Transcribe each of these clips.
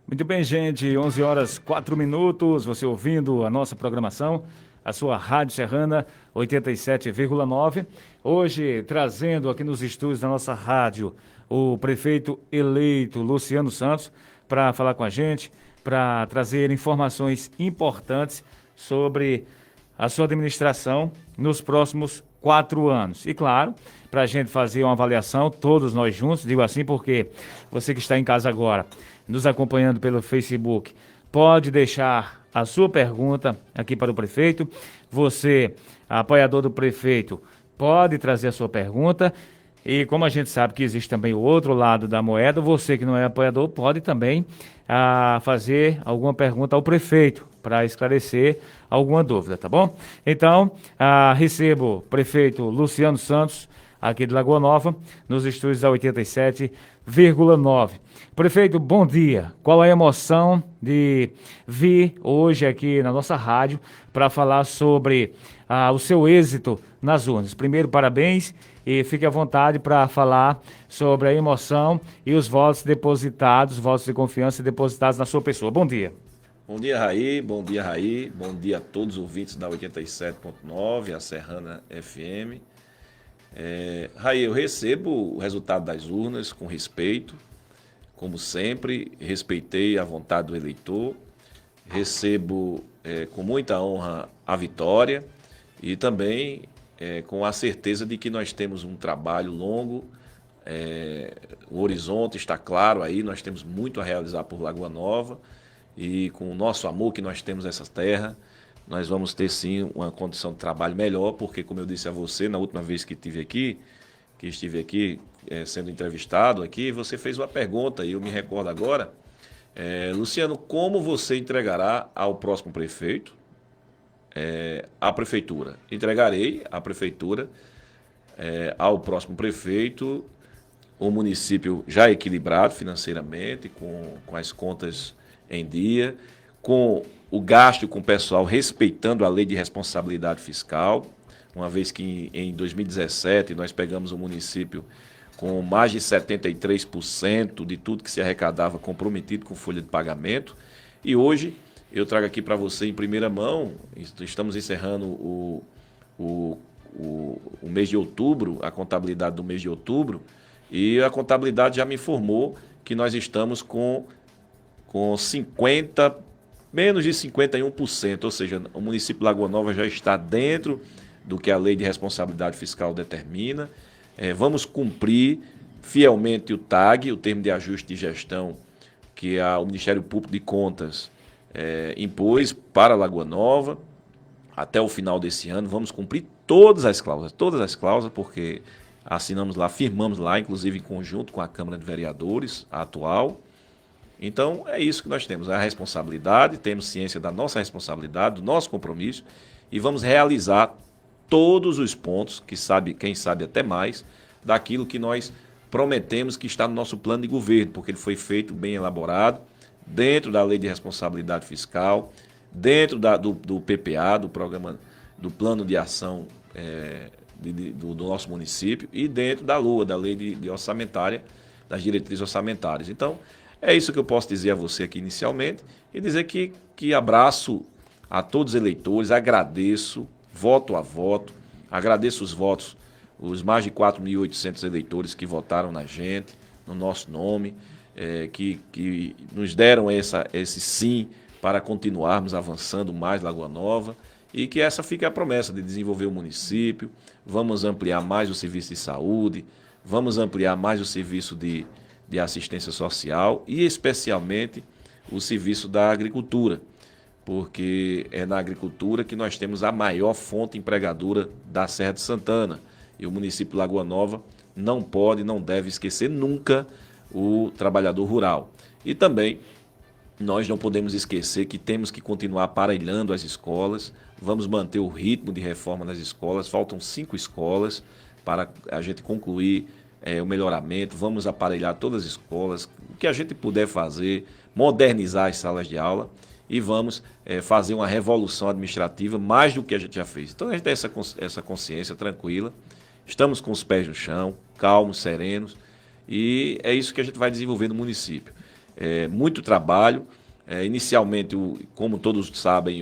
Muito bem, gente. 11 horas 4 minutos. Você ouvindo a nossa programação, a sua Rádio Serrana 87,9. Hoje, trazendo aqui nos estúdios da nossa rádio o prefeito eleito Luciano Santos para falar com a gente, para trazer informações importantes sobre a sua administração nos próximos 4 anos. E claro, para a gente fazer uma avaliação, todos nós juntos, digo assim porque você que está em casa agora, nos acompanhando pelo Facebook, pode deixar a sua pergunta aqui para o prefeito. Você, apoiador do prefeito, pode trazer a sua pergunta. E como a gente sabe que existe também o outro lado da moeda, você que não é apoiador pode também fazer alguma pergunta ao prefeito para esclarecer alguma dúvida, tá bom? Então, recebo o prefeito Luciano Santos, aqui de Lagoa Nova, nos estúdios da 87,9. Prefeito, bom dia. Qual a emoção de vir hoje aqui na nossa rádio para falar sobre o seu êxito nas urnas? Primeiro, parabéns e fique à vontade para falar sobre a emoção e os votos depositados, votos de confiança depositados na sua pessoa. Bom dia. Bom dia, Raí. Bom dia, Raí. Bom dia a todos os ouvintes da 87,9, a Serrana FM. Raí, eu recebo o resultado das urnas com respeito, como sempre, respeitei a vontade do eleitor, recebo com muita honra a vitória e também com a certeza de que nós temos um trabalho longo, o horizonte está claro aí, nós temos muito a realizar por Lagoa Nova e com o nosso amor que nós temos essa terra, nós vamos ter sim uma condição de trabalho melhor, porque como eu disse a você na última vez que estive aqui sendo entrevistado aqui, você fez uma pergunta e eu me recordo agora, Luciano, como você entregará ao próximo prefeito a prefeitura? Entregarei a prefeitura ao próximo prefeito, um município já equilibrado financeiramente, com as contas em dia, com o gasto com o pessoal respeitando a lei de responsabilidade fiscal, uma vez que em 2017 nós pegamos um município com mais de 73% de tudo que se arrecadava comprometido com folha de pagamento, e hoje eu trago aqui para você em primeira mão, estamos encerrando o mês de outubro, a contabilidade do mês de outubro, e a contabilidade já me informou que nós estamos com menos de 51%, ou seja, o município de Lagoa Nova já está dentro do que a lei de responsabilidade fiscal determina. Vamos cumprir fielmente o TAG, o termo de ajuste de gestão, que o Ministério Público de Contas impôs para Lagoa Nova até o final desse ano. Vamos cumprir todas as cláusulas, porque assinamos lá, firmamos lá, inclusive em conjunto com a Câmara de Vereadores, a atual. Então, é isso que nós temos, a responsabilidade, temos ciência da nossa responsabilidade, do nosso compromisso, e vamos realizar todos os pontos, quem sabe até mais, daquilo que nós prometemos que está no nosso plano de governo, porque ele foi feito bem elaborado, dentro da lei de responsabilidade fiscal, dentro do PPA, do programa, do plano de ação do nosso município, e dentro da LOA, da lei de orçamentária, das diretrizes orçamentárias. Então, é isso que eu posso dizer a você aqui inicialmente e dizer que abraço a todos os eleitores, agradeço voto a voto, agradeço os votos, os mais de 4.800 eleitores que votaram na gente, no nosso nome, que nos deram esse sim para continuarmos avançando mais Lagoa Nova e que essa fique a promessa de desenvolver o município, vamos ampliar mais o serviço de saúde, vamos ampliar mais o serviço de assistência social e especialmente o serviço da agricultura, porque é na agricultura que nós temos a maior fonte empregadora da Serra de Santana e o município de Lagoa Nova não pode, não deve esquecer nunca o trabalhador rural. E também nós não podemos esquecer que temos que continuar aparelhando as escolas, vamos manter o ritmo de reforma das escolas, faltam 5 escolas para a gente concluir o melhoramento, vamos aparelhar todas as escolas, o que a gente puder fazer, modernizar as salas de aula e vamos fazer uma revolução administrativa mais do que a gente já fez. Então a gente tem essa consciência tranquila, estamos com os pés no chão, calmos, serenos, e é isso que a gente vai desenvolver no município. muito trabalho. Inicialmente, como todos sabem,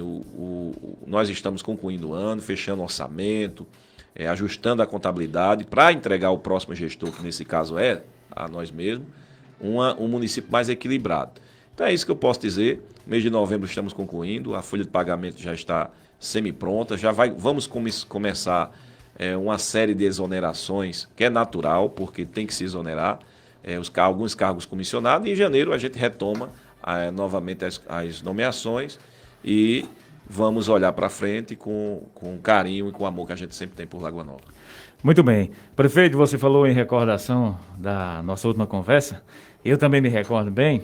nós estamos concluindo o ano, fechando o orçamento, ajustando a contabilidade para entregar ao próximo gestor, que nesse caso é a nós mesmos, um município mais equilibrado. Então é isso que eu posso dizer. Mês de novembro estamos concluindo, a folha de pagamento já está semi-pronta, vamos começar uma série de exonerações, que é natural, porque tem que se exonerar alguns cargos comissionados, e em janeiro a gente retoma novamente as nomeações e vamos olhar para frente com carinho e com amor que a gente sempre tem por Lagoa Nova. Muito bem. Prefeito, você falou em recordação da nossa última conversa. Eu também me recordo bem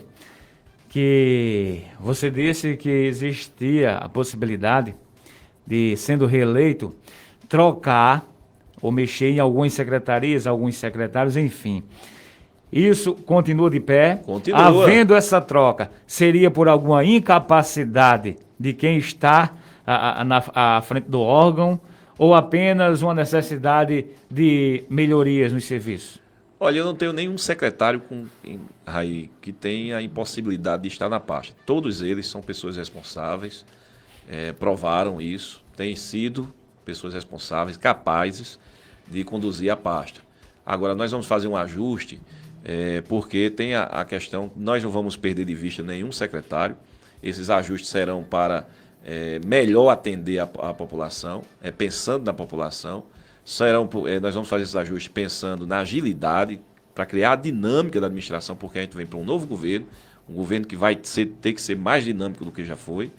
que você disse que existia a possibilidade de, sendo reeleito, trocar ou mexer em algumas secretarias, alguns secretários, enfim. Isso continua de pé? Continua. Havendo essa troca, seria por alguma incapacidade de quem está à frente do órgão ou apenas uma necessidade de melhorias nos serviços? Olha, eu não tenho nenhum secretário que tenha a impossibilidade de estar na pasta. Todos eles são pessoas responsáveis, provaram isso, têm sido pessoas responsáveis, capazes de conduzir a pasta. Agora, nós vamos fazer um ajuste, porque tem a questão, nós não vamos perder de vista nenhum secretário. Esses ajustes serão para melhor atender a população, pensando na população. Nós vamos fazer esses ajustes pensando na agilidade, para criar a dinâmica da administração, porque a gente vem para um novo governo, um governo que vai ter que ser mais dinâmico do que já foi.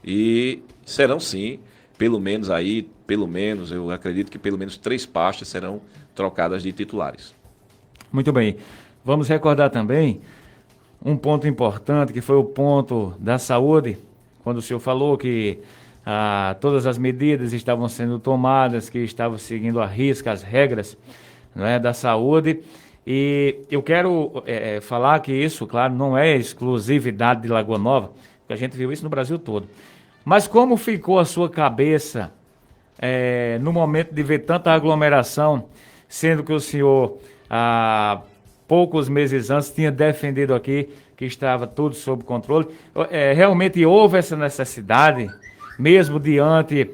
E serão sim, pelo menos, eu acredito que pelo menos 3 pastas serão trocadas de titulares. Muito bem. Vamos recordar também um ponto importante, que foi o ponto da saúde, quando o senhor falou que todas as medidas estavam sendo tomadas, que estavam seguindo à risca as regras, não é, da saúde. E eu quero falar que isso, claro, não é exclusividade de Lagoa Nova, porque a gente viu isso no Brasil todo. Mas como ficou a sua cabeça no momento de ver tanta aglomeração, sendo que o senhor, há poucos meses antes, tinha defendido aqui que estava tudo sob controle? Realmente houve essa necessidade, mesmo diante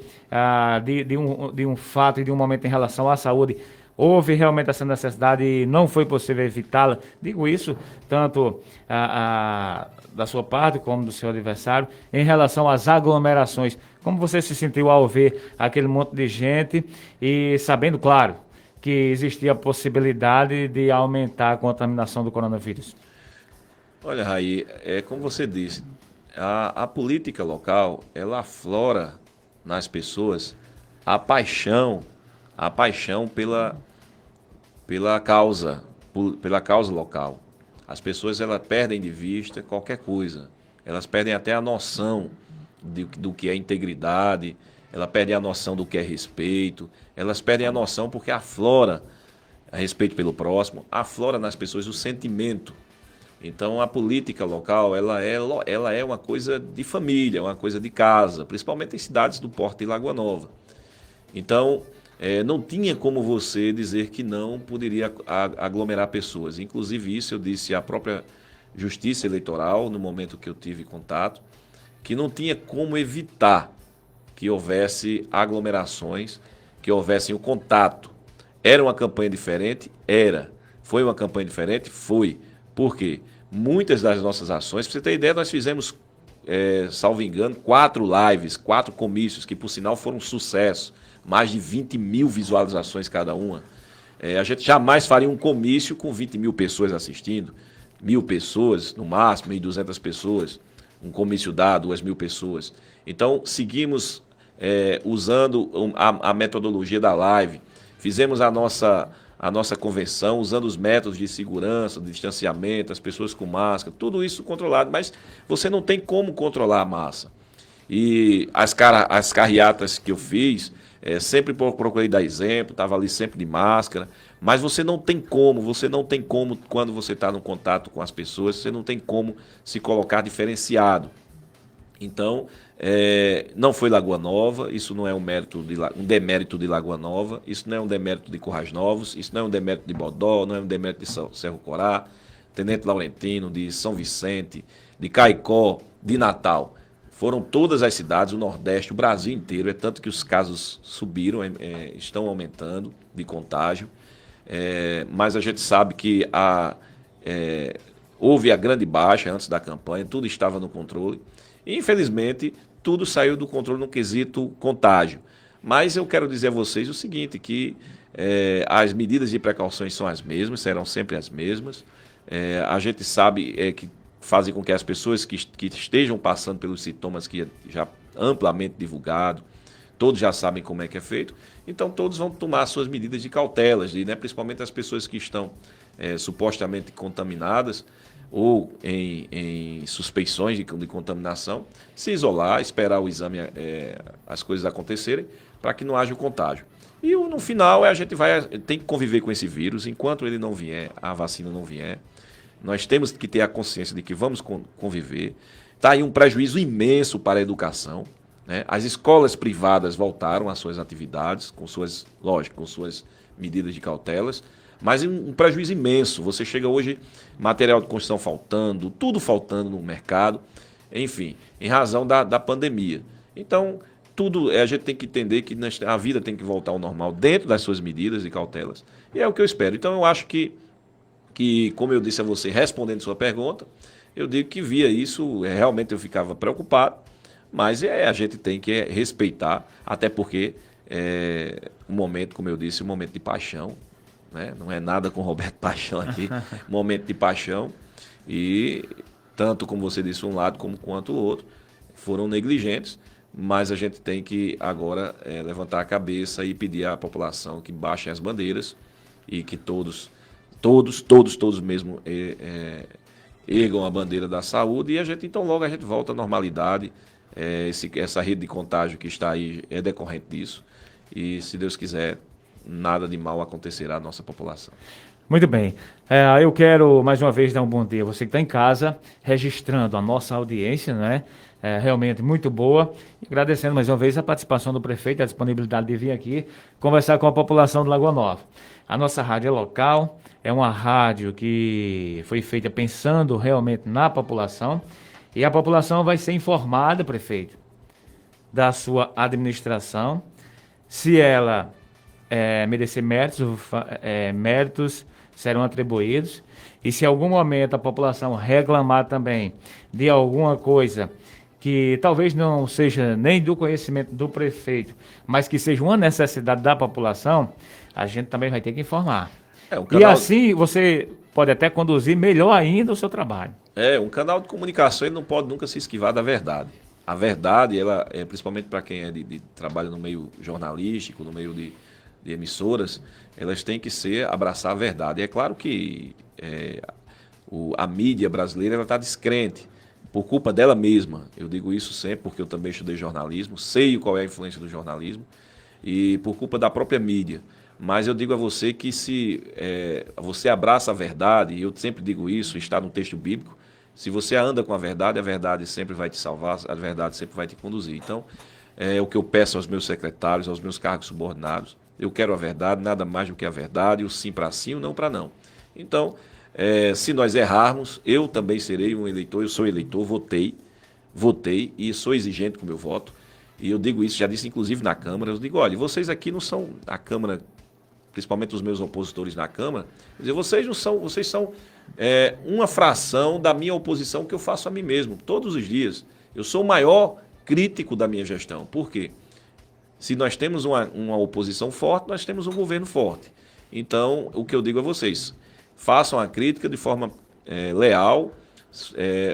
de um fato e de um momento em relação à saúde, houve realmente essa necessidade e não foi possível evitá-la? Digo isso tanto da sua parte como do seu adversário, em relação às aglomerações. Como você se sentiu ao ver aquele monte de gente e sabendo, claro, que existia a possibilidade de aumentar a contaminação do coronavírus? Olha, Raí, como você disse, a política local, ela aflora nas pessoas a paixão pela causa local. As pessoas, elas perdem de vista qualquer coisa. Elas perdem até a noção do que é integridade, elas perdem a noção do que é respeito, elas perdem a noção porque aflora a respeito pelo próximo, aflora nas pessoas o sentimento. Então, a política local, ela é uma coisa de família, uma coisa de casa, principalmente em cidades do porte de Lagoa Nova. Então, não tinha como você dizer que não poderia aglomerar pessoas. Inclusive, isso eu disse à própria Justiça Eleitoral, no momento que eu tive contato, que não tinha como evitar que houvesse aglomerações, que houvesse o contato. Era uma campanha diferente? Era. Foi uma campanha diferente? Foi. Por quê? Muitas das nossas ações, para você ter ideia, nós fizemos, salvo engano, 4 lives, 4 comícios, que por sinal foram um sucesso, mais de 20 mil visualizações cada uma. A gente jamais faria um comício com 20 mil pessoas assistindo, 1.000 pessoas, no máximo, 1.200 pessoas, um comício dá 2.000 pessoas. Então, seguimos usando a metodologia da live, fizemos a nossa convenção, usando os métodos de segurança, de distanciamento, as pessoas com máscara, tudo isso controlado, mas você não tem como controlar a massa. E as carreatas que eu fiz, sempre procurei dar exemplo, estava ali sempre de máscara, mas você não tem como, quando você está no contato com as pessoas, você não tem como se colocar diferenciado. Então, não foi Lagoa Nova, isso não é um demérito de Lagoa Nova, isso não é um demérito de Currais Novos, isso não é um demérito de Bodó, não é um demérito de Cerro Corá, Tenente Laurentino, de São Vicente, de Caicó, de Natal. Foram todas as cidades, o Nordeste, o Brasil inteiro, é tanto que os casos subiram, estão aumentando de contágio, mas a gente sabe que houve a grande baixa antes da campanha, tudo estava no controle, e infelizmente tudo saiu do controle no quesito contágio. Mas eu quero dizer a vocês o seguinte, que as medidas de precauções são as mesmas, serão sempre as mesmas. A gente sabe que fazem com que as pessoas que estejam passando pelos sintomas que já amplamente divulgado, todos já sabem como é que é feito, então todos vão tomar suas medidas de cautelas, principalmente as pessoas que estão supostamente contaminadas ou em suspeições de contaminação, se isolar, esperar o exame, as coisas acontecerem, para que não haja o contágio. E no final a gente tem que conviver com esse vírus, enquanto ele não vier, a vacina não vier, nós temos que ter a consciência de que vamos conviver. Está aí um prejuízo imenso para a educação, né? As escolas privadas voltaram às suas atividades, com suas medidas de cautelas, mas um prejuízo imenso. Você chega hoje, material de construção faltando, tudo faltando no mercado, enfim, em razão da pandemia. Então, a gente tem que entender que a vida tem que voltar ao normal dentro das suas medidas e cautelas. E é o que eu espero. Então, eu acho que como eu disse a você, respondendo sua pergunta, eu digo que via isso, realmente eu ficava preocupado, mas a gente tem que respeitar, até porque um momento, como eu disse, um momento de paixão, né? Não é nada com Roberto Paixão aqui, momento de paixão, e tanto como você disse, um lado como quanto o outro, foram negligentes, mas a gente tem que agora levantar a cabeça e pedir à população que baixem as bandeiras e que todos mesmo ergam a bandeira da saúde, e então logo a gente volta à normalidade. Essa rede de contágio que está aí é decorrente disso, e se Deus quiser, nada de mal acontecerá à nossa população. Muito bem. Eu quero mais uma vez dar um bom dia a você que está em casa, registrando a nossa audiência, né? Realmente muito boa. Agradecendo mais uma vez a participação do prefeito, a disponibilidade de vir aqui conversar com a população de Lagoa Nova. A nossa rádio é local, é uma rádio que foi feita pensando realmente na população, e a população vai ser informada, prefeito, da sua administração. Se ela merecer méritos serão atribuídos, e se em algum momento a população reclamar também de alguma coisa que talvez não seja nem do conhecimento do prefeito, mas que seja uma necessidade da população, a gente também vai ter que informar. E assim você pode até conduzir melhor ainda o seu trabalho. Um canal de comunicação, ele não pode nunca se esquivar da verdade. A verdade, ela principalmente para quem trabalha no meio jornalístico, no meio de emissoras, elas têm que abraçar a verdade. E é claro que a mídia brasileira está descrente, por culpa dela mesma. Eu digo isso sempre porque eu também estudei jornalismo, sei qual é a influência do jornalismo, e por culpa da própria mídia. Mas eu digo a você que se você abraça a verdade, e eu sempre digo isso, está no texto bíblico, se você anda com a verdade sempre vai te salvar, a verdade sempre vai te conduzir. Então, é o que eu peço aos meus secretários, aos meus cargos subordinados. Eu quero a verdade, nada mais do que a verdade, o sim para sim, o não para não. Então, se nós errarmos, eu também serei um eleitor, eu sou eleitor, votei e sou exigente com o meu voto. E eu digo isso, já disse inclusive na Câmara, eu digo, olha, vocês aqui não são, a Câmara, principalmente os meus opositores na Câmara, vocês são uma fração da minha oposição que eu faço a mim mesmo, todos os dias. Eu sou o maior crítico da minha gestão. Por quê? Se nós temos uma oposição forte, nós temos um governo forte. Então, o que eu digo a vocês, façam a crítica de forma leal,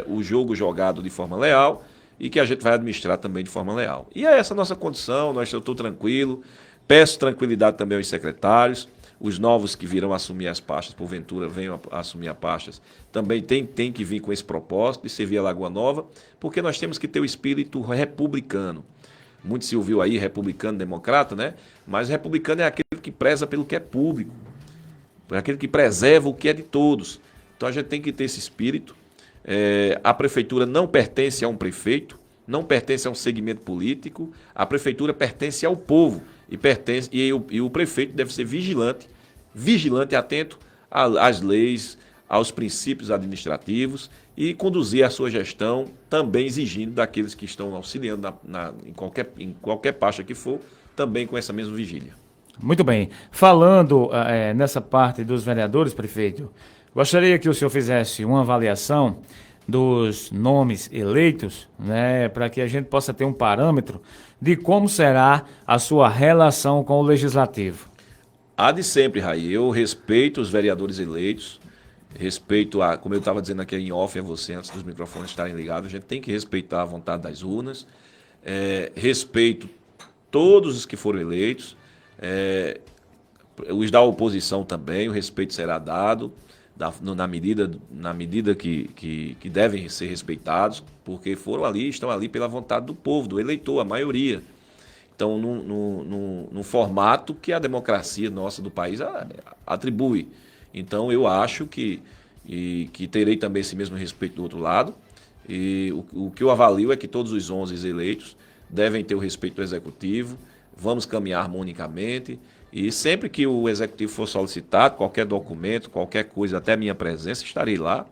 o jogo jogado de forma leal, e que a gente vai administrar também de forma leal. E é essa a nossa condição, eu estou tranquilo, peço tranquilidade também aos secretários, os novos que virão assumir as pastas, porventura venham assumir as pastas, também tem que vir com esse propósito de servir a Lagoa Nova, porque nós temos que ter o espírito republicano. Muito se ouviu aí, republicano, democrata, né? Mas republicano é aquele que preza pelo que é público, é aquele que preserva o que é de todos. Então a gente tem que ter esse espírito. A prefeitura não pertence a um prefeito, não pertence a um segmento político, a prefeitura pertence ao povo e o prefeito deve ser vigilante, atento às leis, aos princípios administrativos e conduzir a sua gestão, também exigindo daqueles que estão auxiliando em qualquer pasta que for, também com essa mesma vigília. Muito bem. Falando nessa parte dos vereadores, prefeito, gostaria que o senhor fizesse uma avaliação dos nomes eleitos, né, para que a gente possa ter um parâmetro de como será a sua relação com o Legislativo. Há de sempre, Raí. Eu respeito os vereadores eleitos, respeito como eu estava dizendo aqui em off a você, antes dos microfones estarem ligados, a gente tem que respeitar a vontade das urnas, respeito todos os que foram eleitos, os da oposição também, o respeito será dado, na medida que devem ser respeitados, porque estão ali pela vontade do povo, do eleitor, a maioria. Então, num formato que a democracia nossa do país atribui. Então, eu acho que terei também esse mesmo respeito do outro lado. E o que eu avalio é que todos os 11 eleitos devem ter o respeito do Executivo, vamos caminhar harmonicamente. E sempre que o Executivo for solicitado, qualquer documento, qualquer coisa, até minha presença, estarei lá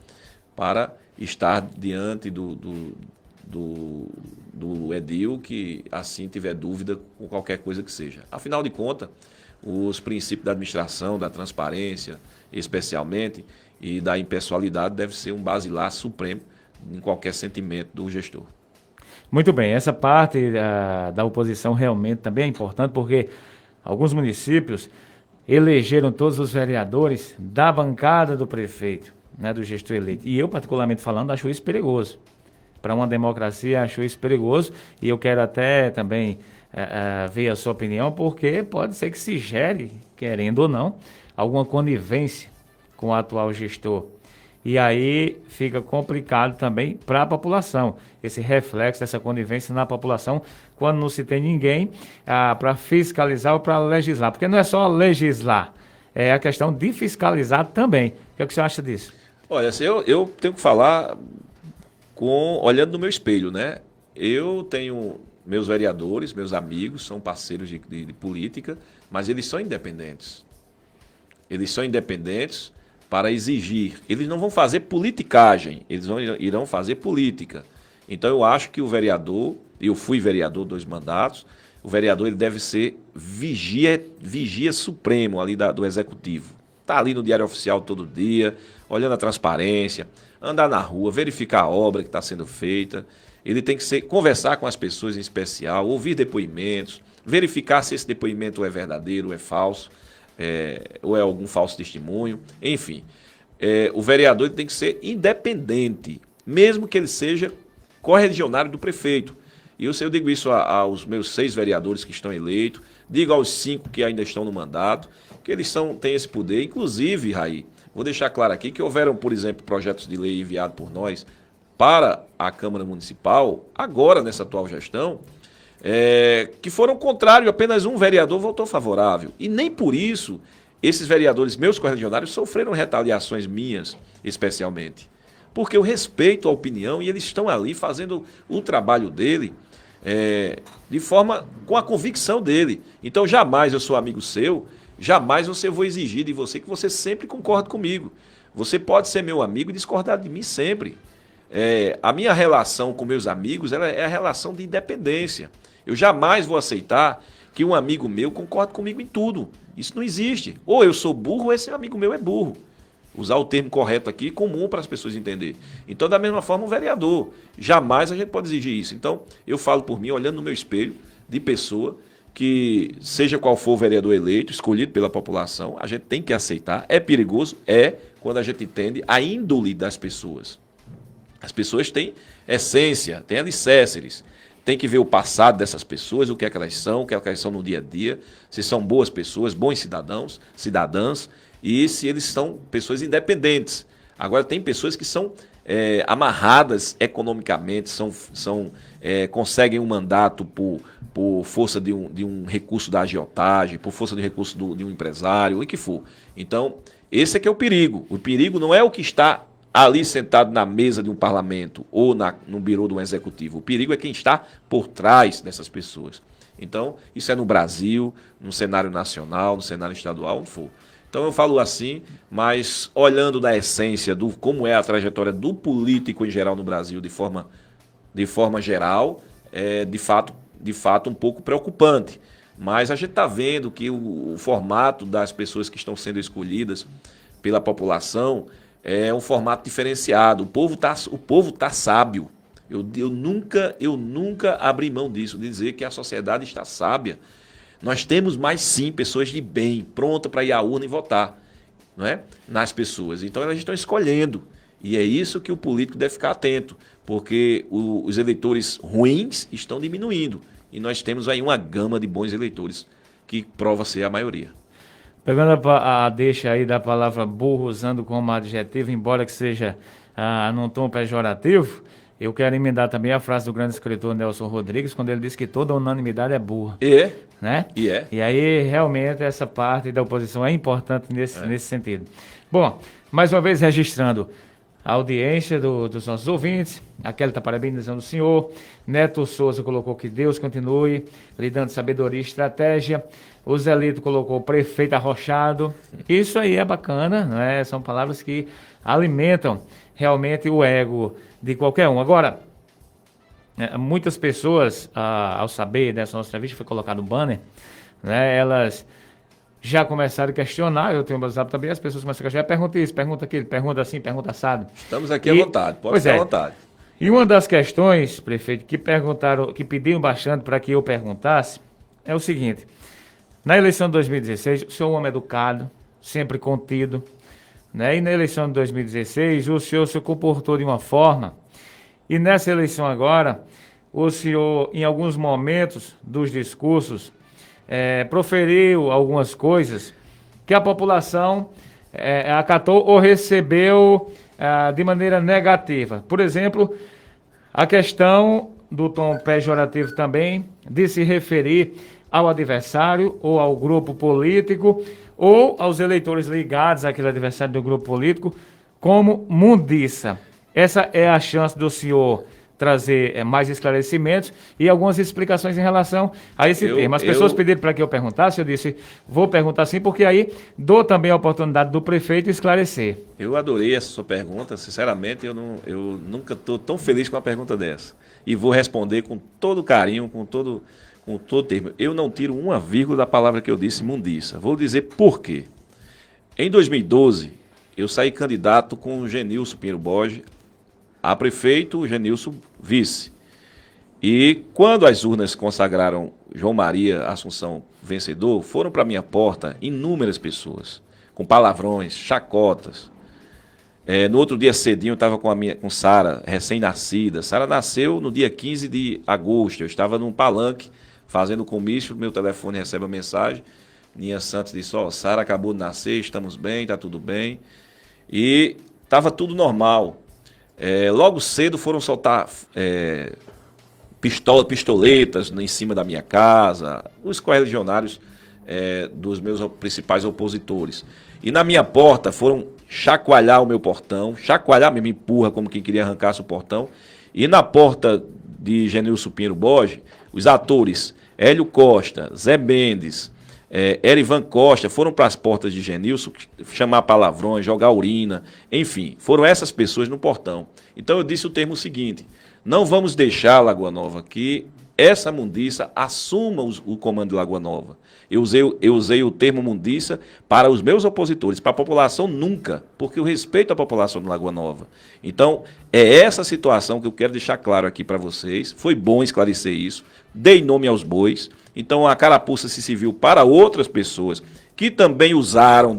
para estar diante do edil que assim tiver dúvida com qualquer coisa que seja. Afinal de contas, os princípios da administração, da transparência, especialmente, e da impessoalidade deve ser um basilar supremo em qualquer sentimento do gestor. Muito bem, essa parte da oposição realmente também é importante, porque alguns municípios elegeram todos os vereadores da bancada do prefeito, né, do gestor eleito. E eu, particularmente falando, acho isso perigoso. Para uma democracia, acho isso perigoso. E eu quero até também ver a sua opinião, porque pode ser que se gere, querendo ou não, alguma conivência com o atual gestor. E aí fica complicado também para a população, esse reflexo dessa conivência na população, quando não se tem ninguém para fiscalizar ou para legislar. Porque não é só legislar, é a questão de fiscalizar também. O que você acha disso? Olha, eu tenho que falar olhando no meu espelho, né? Eu tenho meus vereadores, meus amigos, são parceiros de política, mas eles são independentes. Eles são independentes para exigir. Eles não vão fazer politicagem, eles irão fazer política. Então eu acho que o vereador, eu fui vereador 2 mandatos, o vereador ele deve ser vigia supremo ali do executivo. Está ali no Diário Oficial todo dia, olhando a transparência, andar na rua, verificar a obra que está sendo feita. Ele tem que conversar com as pessoas em especial, ouvir depoimentos, verificar se esse depoimento é verdadeiro ou é falso, ou é algum falso testemunho, enfim. O vereador ele tem que ser independente, mesmo que ele seja correligionário do prefeito. E eu digo isso aos meus 6 vereadores que estão eleitos, digo aos 5 que ainda estão no mandato, que eles têm esse poder. Inclusive, Raí, vou deixar claro aqui que houveram, por exemplo, projetos de lei enviados por nós para a Câmara Municipal, agora nessa atual gestão, que foram contrários, apenas um vereador votou favorável. E nem por isso esses vereadores, meus correligionários, sofreram retaliações minhas, especialmente. Porque eu respeito a opinião e eles estão ali fazendo o trabalho dele de forma com a convicção dele. Então, jamais eu sou amigo seu, jamais eu vou exigir de você que você sempre concorde comigo. Você pode ser meu amigo e discordar de mim sempre. A minha relação com meus amigos é a relação de independência. Eu jamais vou aceitar que um amigo meu concorde comigo em tudo. Isso não existe. Ou eu sou burro ou esse amigo meu é burro. Usar o termo correto aqui, comum para as pessoas entenderem. Então, da mesma forma, um vereador. Jamais a gente pode exigir isso. Então, eu falo por mim, olhando no meu espelho, de pessoa que, seja qual for o vereador eleito, escolhido pela população, a gente tem que aceitar. É perigoso? Quando a gente entende a índole das pessoas. As pessoas têm essência, têm alicerces. Tem que ver o passado dessas pessoas, o que é que elas são, o que é que elas são no dia a dia, se são boas pessoas, bons cidadãos, cidadãs, e se eles são pessoas independentes. Agora, tem pessoas que são amarradas economicamente, conseguem um mandato por força de um recurso da agiotagem, por força de recurso de um empresário, o que for. Então, esse é que é o perigo. O perigo não é o que está ali sentado na mesa de um parlamento ou no birô de um executivo. O perigo é quem está por trás dessas pessoas. Então, isso é no Brasil, no cenário nacional, no cenário estadual, onde for. Então eu falo assim, mas olhando da essência do como é a trajetória do político em geral no Brasil, de forma geral, é de fato um pouco preocupante. Mas a gente está vendo que o formato das pessoas que estão sendo escolhidas pela população é um formato diferenciado. O povo tá sábio. Eu nunca abri mão disso, de dizer que a sociedade está sábia. Nós temos mais sim pessoas de bem, prontas para ir à urna e votar, não é? Nas pessoas. Então elas estão escolhendo. E é isso que o político deve ficar atento, porque os eleitores ruins estão diminuindo. E nós temos aí uma gama de bons eleitores que prova ser a maioria. Pegando a deixa aí da palavra burro, usando como adjetivo, embora que seja num tom pejorativo, eu quero emendar também a frase do grande escritor Nelson Rodrigues, quando ele disse que toda unanimidade é burra. Né? E aí, realmente, essa parte da oposição é importante nesse sentido. Bom, mais uma vez registrando a audiência dos nossos ouvintes. A Kelly está parabenizando o senhor. Neto Souza colocou que Deus continue lhe dando sabedoria e estratégia. O Zelito colocou prefeito arrochado. Isso aí é bacana, né? São palavras que alimentam realmente o ego de qualquer um. Agora, muitas pessoas, ao saber dessa nossa entrevista, foi colocado um banner, né? Elas já começaram a questionar. Eu tenho o WhatsApp também, as pessoas começam a questionar, pergunta isso, pergunta aquilo, pergunta assim, pergunta assado. Estamos aqui à vontade, pode ficar à vontade. E uma das questões, prefeito, que perguntaram, que pediram bastante para que eu perguntasse, é o seguinte: na eleição de 2016, o senhor é um homem educado, sempre contido, né? E na eleição de 2016, o senhor se comportou de uma forma, e nessa eleição agora, o senhor, em alguns momentos dos discursos, proferiu algumas coisas que a população acatou ou recebeu de maneira negativa. Por exemplo, a questão do tom pejorativo também, de se referir ao adversário ou ao grupo político ou aos eleitores ligados àquele adversário do grupo político como mundiça. Essa é a chance do senhor trazer mais esclarecimentos e algumas explicações em relação a esse tema. As pessoas pediram para que eu perguntasse, eu disse, vou perguntar sim, porque aí dou também a oportunidade do prefeito esclarecer. Eu adorei essa sua pergunta, sinceramente, eu nunca estou tão feliz com uma pergunta dessa. E vou responder com todo carinho, com todo termo. Eu não tiro uma vírgula da palavra que eu disse, mundiça. Vou dizer por quê. Em 2012, eu saí candidato com o Genilson Pinheiro Borges a prefeito, o Genilson vice. E quando as urnas consagraram João Maria Assunção vencedor, foram para minha porta inúmeras pessoas, com palavrões, chacotas. No outro dia cedinho eu estava com Sara, recém-nascida. Sara nasceu no dia 15 de agosto, eu estava num palanque fazendo comício, meu telefone recebe a mensagem, Ninha Santos disse, Sara acabou de nascer, estamos bem, está tudo bem. E estava tudo normal. Logo cedo foram soltar pistoletas em cima da minha casa, os correligionários dos meus principais opositores. E na minha porta foram chacoalhar o meu portão, chacoalhar mesmo, empurra como quem queria arrancar o portão. E na porta de Genilson Pinheiro Borges, os atores Hélio Costa, Zé Mendes, Erivan Costa foram para as portas de Genilson chamar palavrões, jogar urina, enfim, foram essas pessoas no portão. Então eu disse o termo seguinte: não vamos deixar, Lagoa Nova, que essa mundiça assuma o comando de Lagoa Nova. Eu usei o termo mundiça para os meus opositores, para a população nunca, porque eu respeito a população de Lagoa Nova. Então, é essa situação que eu quero deixar claro aqui para vocês. Foi bom esclarecer isso, dei nome aos bois. Então a carapuça se serviu para outras pessoas que também usaram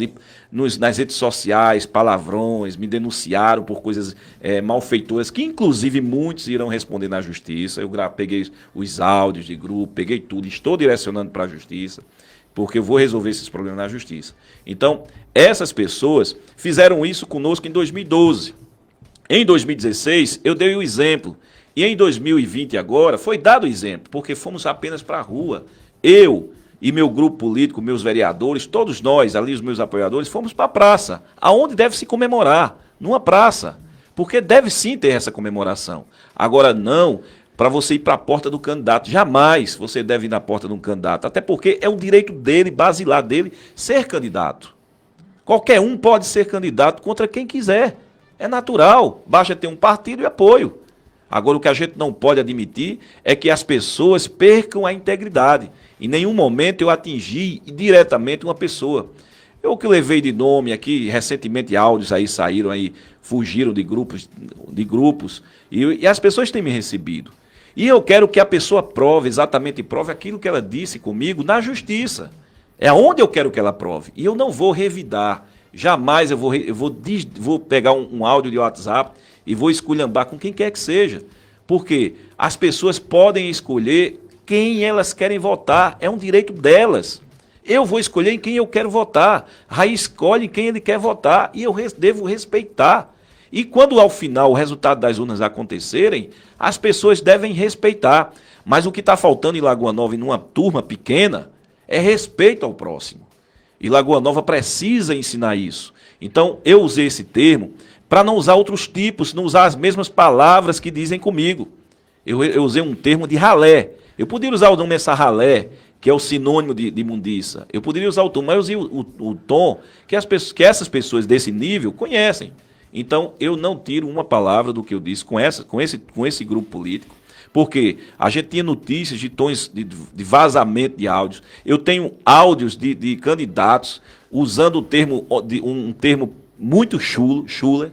nas redes sociais palavrões, me denunciaram por coisas malfeitoras, que inclusive muitos irão responder na justiça. Eu peguei os áudios de grupo, peguei tudo, estou direcionando para a justiça, porque eu vou resolver esses problemas na justiça. Então, essas pessoas fizeram isso conosco em 2012. Em 2016, eu dei o exemplo. E em 2020 agora, foi dado o exemplo, porque fomos apenas para a rua. Eu e meu grupo político, meus vereadores, todos nós, ali os meus apoiadores, fomos para a praça, aonde deve se comemorar, numa praça. Porque deve sim ter essa comemoração. Agora não, para você ir para a porta do candidato. Jamais você deve ir na porta de um candidato, até porque é um direito dele, basilar dele, ser candidato. Qualquer um pode ser candidato contra quem quiser. É natural, basta ter um partido e apoio. Agora, o que a gente não pode admitir é que as pessoas percam a integridade. Em nenhum momento eu atingi diretamente uma pessoa. Eu que levei de nome aqui, recentemente áudios aí saíram aí, fugiram de grupos e as pessoas têm me recebido. E eu quero que a pessoa prove aquilo que ela disse comigo na justiça. É onde eu quero que ela prove. E eu não vou revidar. Jamais eu vou pegar um áudio de WhatsApp e vou esculhambar com quem quer que seja. Porque as pessoas podem escolher quem elas querem votar. É um direito delas. Eu vou escolher em quem eu quero votar. Raí escolhe quem ele quer votar e eu devo respeitar. E quando ao final o resultado das urnas acontecerem, as pessoas devem respeitar. Mas o que está faltando em Lagoa Nova, em uma turma pequena, é respeito ao próximo. E Lagoa Nova precisa ensinar isso. Então, eu usei esse termo para não usar outros tipos, não usar as mesmas palavras que dizem comigo. Eu usei um termo de ralé. Eu poderia usar o nome essa ralé, que é o sinônimo de imundiça. Eu poderia usar o tom, mas eu usei o tom que essas pessoas desse nível conhecem. Então, eu não tiro uma palavra do que eu disse com esse grupo político, porque a gente tinha notícias de tons de vazamento de áudios. Eu tenho áudios de candidatos usando um termo muito chula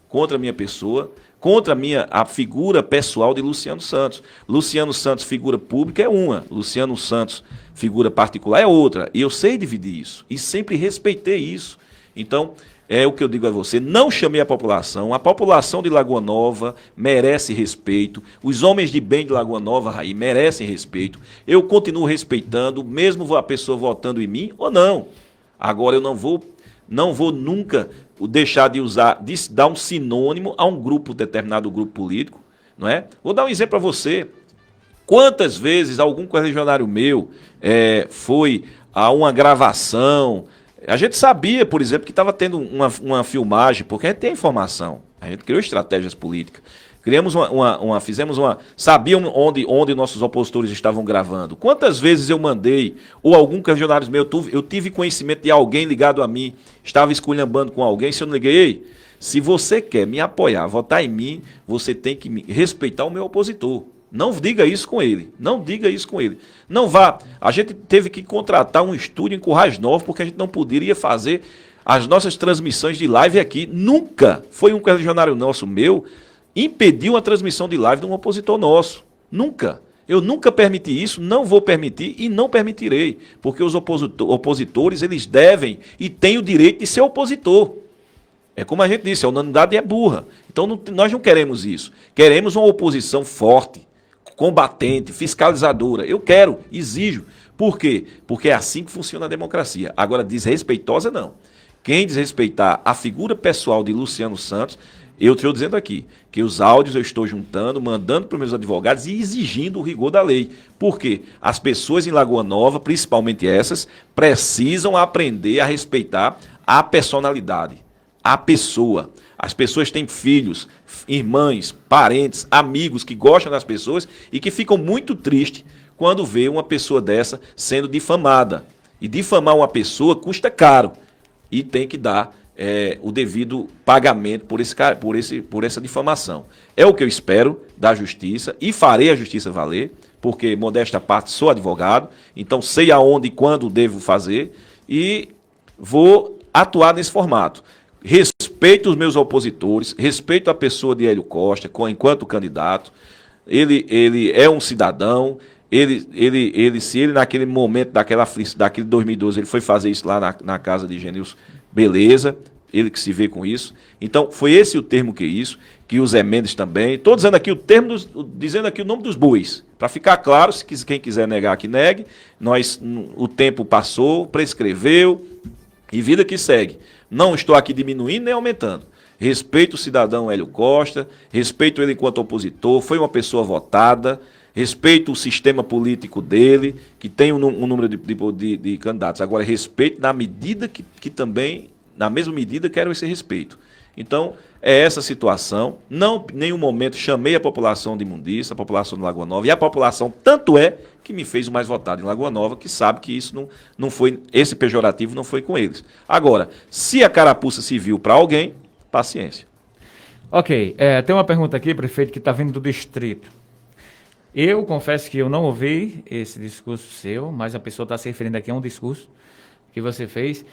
contra a minha pessoa, contra a figura pessoal de Luciano Santos. Luciano Santos, figura pública, é uma. Luciano Santos, figura particular, é outra. E eu sei dividir isso. E sempre respeitei isso. Então, é o que eu digo a você, não chamei a população de Lagoa Nova merece respeito, os homens de bem de Lagoa Nova, Raí, merecem respeito, eu continuo respeitando, mesmo a pessoa votando em mim ou não. Agora eu não vou nunca deixar de dar um sinônimo a um determinado grupo político, não é? Vou dar um exemplo para você. Quantas vezes algum correligionário meu foi a uma gravação. A gente sabia, por exemplo, que estava tendo uma filmagem, porque a gente tem informação, a gente criou estratégias políticas, sabíamos onde nossos opositores estavam gravando. Quantas vezes eu mandei, ou algum correligionário meu, eu tive conhecimento de alguém ligado a mim, estava esculhambando com alguém, se eu não liguei, ei, se você quer me apoiar, votar em mim, você tem que respeitar o meu opositor. Não diga isso com ele. Não diga isso com ele. Não vá. A gente teve que contratar um estúdio em Currais Novos porque a gente não poderia fazer as nossas transmissões de live aqui. Nunca foi um correligionário nosso meu impediu a transmissão de live de um opositor nosso. Nunca. Eu nunca permiti isso, não vou permitir e não permitirei. Porque os opositores, eles devem e têm o direito de ser opositor. É como a gente disse, a unanimidade é burra. Então nós não queremos isso. Queremos uma oposição forte, combatente, fiscalizadora. Eu quero, exijo. Por quê? Porque é assim que funciona a democracia. Agora, desrespeitosa, não. Quem desrespeitar a figura pessoal de Luciano Santos, eu estou dizendo aqui que os áudios eu estou juntando, mandando para os meus advogados e exigindo o rigor da lei. Por quê? As pessoas em Lagoa Nova, principalmente essas, precisam aprender a respeitar a personalidade, a pessoa. As pessoas têm filhos, irmãs, parentes, amigos que gostam das pessoas e que ficam muito tristes quando vê uma pessoa dessa sendo difamada. E difamar uma pessoa custa caro e tem que dar o devido pagamento por essa difamação. É o que eu espero da justiça e farei a justiça valer, porque, modesta parte, sou advogado, então sei aonde e quando devo fazer e vou atuar nesse formato. Respeito os meus opositores, respeito a pessoa de Hélio Costa enquanto candidato. Ele é um cidadão. Se ele naquele momento daquele 2012 ele foi fazer isso lá na casa de Genilson, beleza, ele que se vê com isso. Então foi esse o termo que o Zé Mendes também. Estou dizendo aqui dizendo aqui o nome dos bois, para ficar claro, quem quiser negar que negue. O tempo passou, prescreveu e vida que segue. Não estou aqui diminuindo nem aumentando. Respeito o cidadão Hélio Costa, respeito ele enquanto opositor, foi uma pessoa votada, respeito o sistema político dele, que tem um número de candidatos. Agora, respeito na medida que também, na mesma medida, quero esse respeito. Então, é essa situação. Não, em nenhum momento chamei a população de Imundícia, a população de Lagoa Nova, e a população, tanto é que me fez o mais votado em Lagoa Nova, que sabe que isso não foi, esse pejorativo não foi com eles. Agora, se a carapuça serviu para alguém, paciência. Ok, tem uma pergunta aqui, prefeito, que está vindo do distrito. Eu confesso que eu não ouvi esse discurso seu, mas a pessoa está se referindo aqui a um discurso que você fez,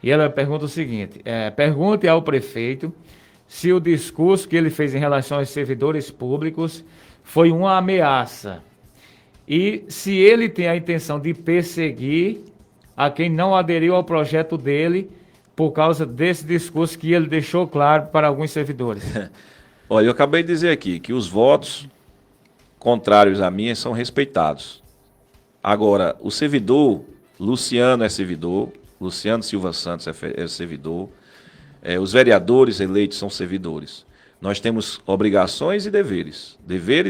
e ela pergunta o seguinte, pergunte ao prefeito se o discurso que ele fez em relação aos servidores públicos foi uma ameaça, e se ele tem a intenção de perseguir a quem não aderiu ao projeto dele por causa desse discurso que ele deixou claro para alguns servidores. Olha, eu acabei de dizer aqui que os votos contrários a mim são respeitados. Agora, o servidor, Luciano é servidor, Luciano Silva Santos é servidor, os vereadores eleitos são servidores. Nós temos obrigações e deveres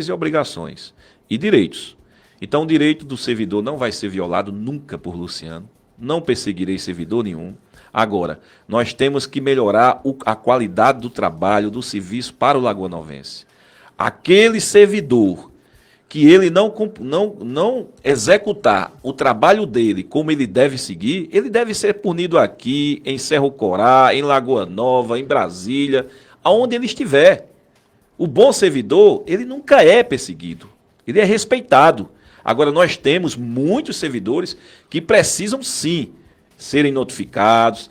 e obrigações, e direitos. Então, o direito do servidor não vai ser violado nunca por Luciano, não perseguirei servidor nenhum. Agora, nós temos que melhorar a qualidade do trabalho, do serviço para o lagoanovense. Aquele servidor que ele não executar o trabalho dele como ele deve seguir, ele deve ser punido aqui, em Cerro Corá, em Lagoa Nova, em Brasília, aonde ele estiver. O bom servidor, ele nunca é perseguido, ele é respeitado. Agora, nós temos muitos servidores que precisam, sim, serem notificados,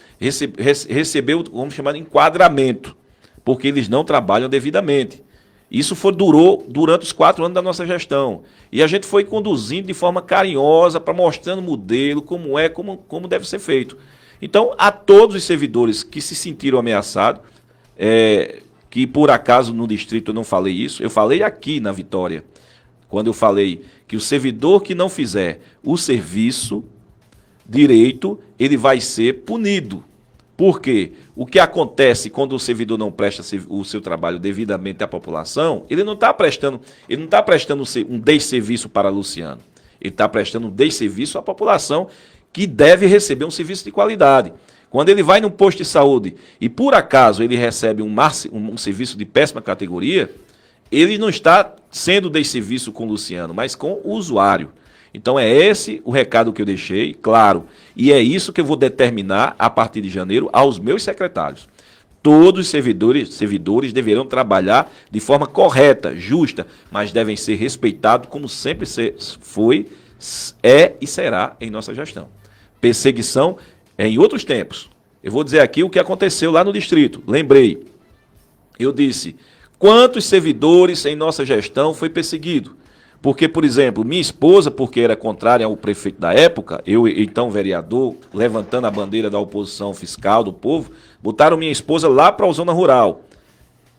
receber o, vamos chamar de enquadramento, porque eles não trabalham devidamente. Isso durou durante os 4 anos da nossa gestão. E a gente foi conduzindo de forma carinhosa, para mostrando o modelo, como deve ser feito. Então, a todos os servidores que se sentiram ameaçados, que por acaso no distrito eu não falei isso, eu falei aqui na Vitória, quando eu falei que o servidor que não fizer o serviço direito, ele vai ser punido. Por quê? O que acontece quando o servidor não presta o seu trabalho devidamente à população, ele não está prestando um desserviço para Luciano. Ele está prestando um desserviço à população que deve receber um serviço de qualidade. Quando ele vai num posto de saúde e por acaso ele recebe um serviço de péssima categoria, ele não está sendo desserviço com o Luciano, mas com o usuário. Então é esse o recado que eu deixei, claro, e é isso que eu vou determinar a partir de janeiro aos meus secretários. Todos os servidores deverão trabalhar de forma correta, justa, mas devem ser respeitados como sempre foi, é e será em nossa gestão. Perseguição é em outros tempos. Eu vou dizer aqui o que aconteceu lá no distrito. Lembrei, eu disse, quantos servidores em nossa gestão foi perseguido? Porque, por exemplo, minha esposa, porque era contrária ao prefeito da época, eu, então vereador, levantando a bandeira da oposição fiscal do povo, botaram minha esposa lá para a zona rural.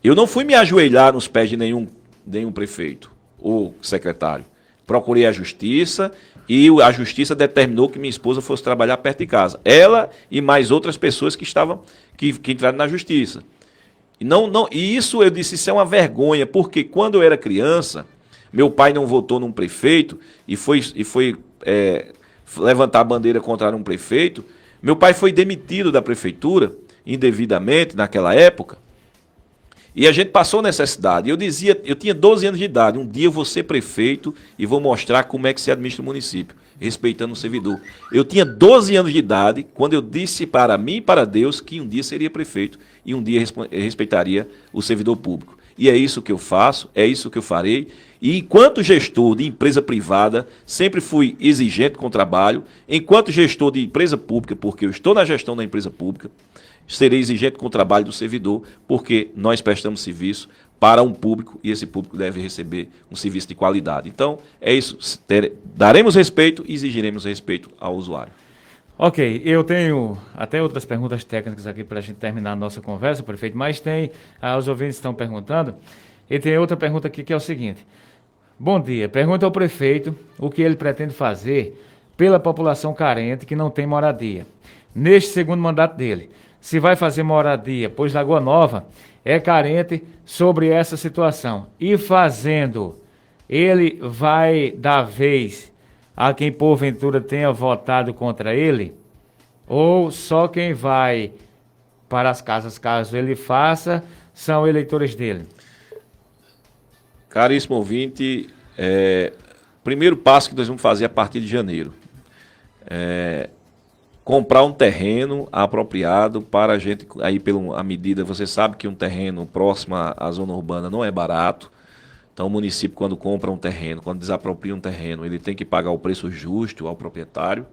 Eu não fui me ajoelhar nos pés de nenhum prefeito ou secretário. Procurei a justiça e a justiça determinou que minha esposa fosse trabalhar perto de casa. Ela e mais outras pessoas que entraram na justiça. E isso, eu disse, isso é uma vergonha, porque quando eu era criança, meu pai não votou num prefeito e foi levantar a bandeira contra um prefeito. Meu pai foi demitido da prefeitura indevidamente naquela época. E a gente passou necessidade. Eu dizia, eu tinha 12 anos de idade. Um dia eu vou ser prefeito e vou mostrar como é que se administra o município, respeitando o servidor. Eu tinha 12 anos de idade quando eu disse para mim e para Deus que um dia seria prefeito e um dia respeitaria o servidor público. E é isso que eu faço, é isso que eu farei. E enquanto gestor de empresa privada, sempre fui exigente com o trabalho. Enquanto gestor de empresa pública, porque eu estou na gestão da empresa pública, serei exigente com o trabalho do servidor, porque nós prestamos serviço para um público e esse público deve receber um serviço de qualidade. Então, é isso. Daremos respeito e exigiremos respeito ao usuário. Ok, eu tenho até outras perguntas técnicas aqui para a gente terminar a nossa conversa, prefeito, mas os ouvintes estão perguntando, e tem outra pergunta aqui que é o seguinte. Bom dia, pergunta ao prefeito o que ele pretende fazer pela população carente que não tem moradia, neste segundo mandato dele. Se vai fazer moradia, pois Lagoa Nova é carente sobre essa situação. E fazendo, ele vai dar vez a quem porventura tenha votado contra ele? Ou só quem vai para as casas, caso ele faça, são eleitores dele? Caríssimo ouvinte, primeiro passo que nós vamos fazer a partir de janeiro. Comprar um terreno apropriado para a gente, aí pela medida, você sabe que um terreno próximo à zona urbana não é barato. Então o município, quando compra um terreno, quando desapropria um terreno, ele tem que pagar o preço justo ao proprietário.